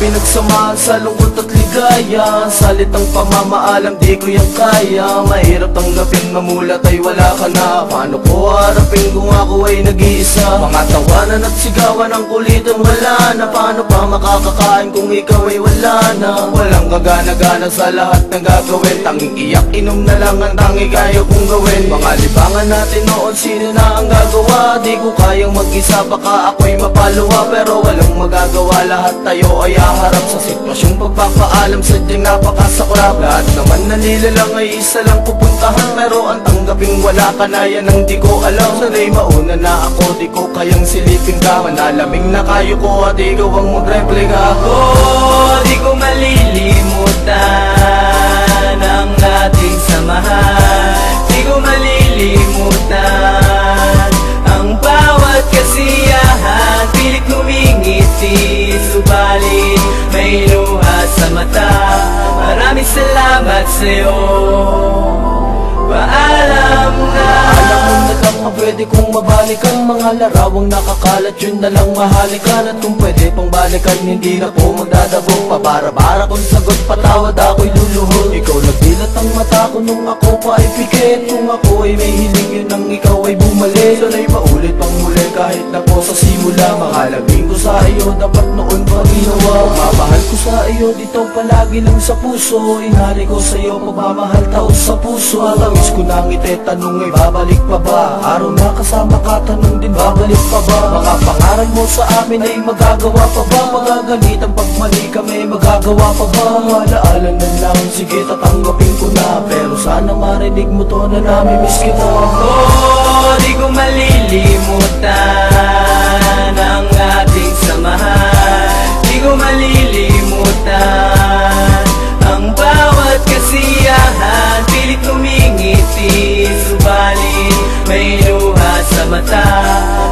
pinagsamahan sa lungkot at ligaya. Salitang pamamaalam di ko yung kaya. Mahirap tanggapin mamulat ay wala ka na. Paano ko harapin kung ako ay nag-iisa? Mga tawanan at sigawan ang kulitan wala na. Paano pa makakakain kung ikaw ay wala na? Walang kagana-gana sa lahat ng gagawin. Tanging iyak inom na lang ang tanging kaya kong gawin. Mga libangan natin noon sino na ang gagawa? Di ko kayang mag-isa baka ako'y mapaluwa. Pero walang magagawa, lahat tayo ay haharap sa sitwasyong pagpapaalam. Sadyang napakasaklap. Lahat naman nanilalang ay isa lang pupuntahan. Pero ang tanggaping wala ka na yan ang di ko alam. Sana'y mauna na ako, di ko kayang silipin ka. Manalamig na kayo ko at ikaw ang magreplika. Di ko malilimutan ang ating samahan. Di ko malilimutan ang bawat kasiyahan. Pilit ngumingiti, subalit may luha sa mata. Maraming salamat sa'yo. Paalam na. Alam mo na lang ang pwede kong mabalikan. Mga larawang nakakalat, yun na lang mahalikan. At kung pwede pang balikan, hindi na po magdadabog. Pabara-bara kung sagot, patawad ako'y luluhod. Ikaw nagdilat ang mata ko nung ako pa ay pikit. Kung ako ay may hiling, yun ang ikaw ay bumalik. Sana'y maulit pang muli kahit na po sa simula. Mahalagin ko sa iyo, dapat noon pa ginawa. Pagmamahal ko sa iyo, dito palagi lang sa puso. Inari ko sa iyo, pagmamahal tao sa puso. Atawis ko na ngiti, tanong ay babalik pa ba? Araw na kasama ka, tanong din babalik pa ba? Mga pangaral mo sa amin ay magagawa pa ba? Magagalitan pag mali kami, magagawa pa ba? Alaala na lang, sige tatanggapin ko na. Pero sana marinig mo to na namimiss kita. Di ko malilimutan ang ating samahan. Di ko malilimutan ang bawat kasiyahan. Pilit ngumingiti, subalit may luha sa mata.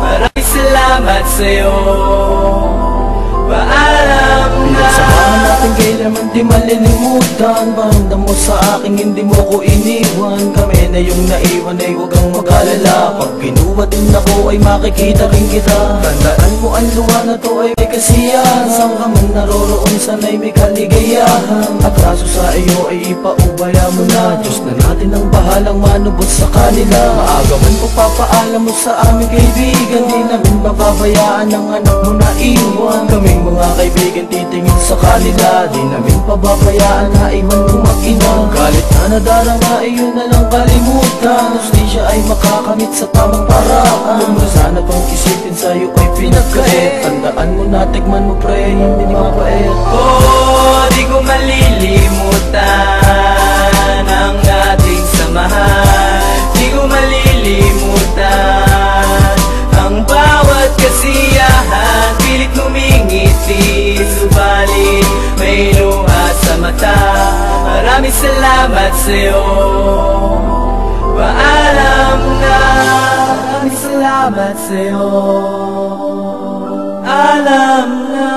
Maraming salamat sa'yo. Paalam na. Pinagsamahan natin kailanman di malilimutan. Paramdam mo sa akin hindi mo ko iniwan. Kami na yung naiwan ay huwag kang mag-alala. Pag kinuha din ako ay makikita rin kita. Tandaan mo ang luha na to ay may kasiyahan. Saan ka man naroroon sana'y may kaligayahan. At raso sa iyo ay ipaubaya mo na. Diyos na natin ang bahalang manubos sa kanila. Maaga man papaalam mo sa aming kaibigan. Di namin bababayaan ang anak mo na iwan. Kaming mga kaibigan titingin sa kanila. Di namin pababayaan na iwan mo mag-ina. Galit na nadarama ay yun na lang kalimutan. Hustisya ay makakamit sa tamang paraan. Huwag mo sana pang isipin sa'yo ay pinagkait. Tandaan mo na tikman mo pre, hindi mapait. Di ko malilimutan ang ating samahan. Di ko malilimutan ang bawat kasiyahan. Pilit ngumingiti, subalit may luha sa mata. Maraming salamat sa'yo. Paalam na. Maraming salamat sa'yo. Alam na.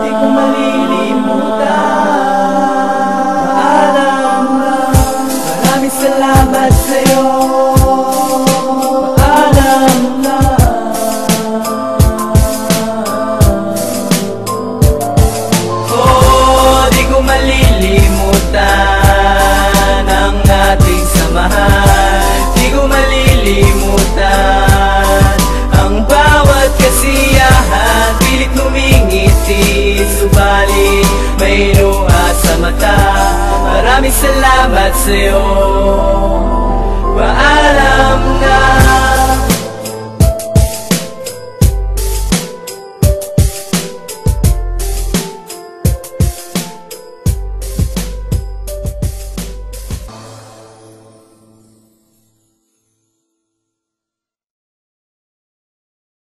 Di ko malilimutan. Paalam na. Maraming salamat sa'yo. Paalam na. Di ko malilimutan ang ating samahan. Di ko malilimutan ang bawat kasiyahan. Pilit ngumingiti, subalit may luha sa mata. Maraming salamat sa'yo. Paalam na.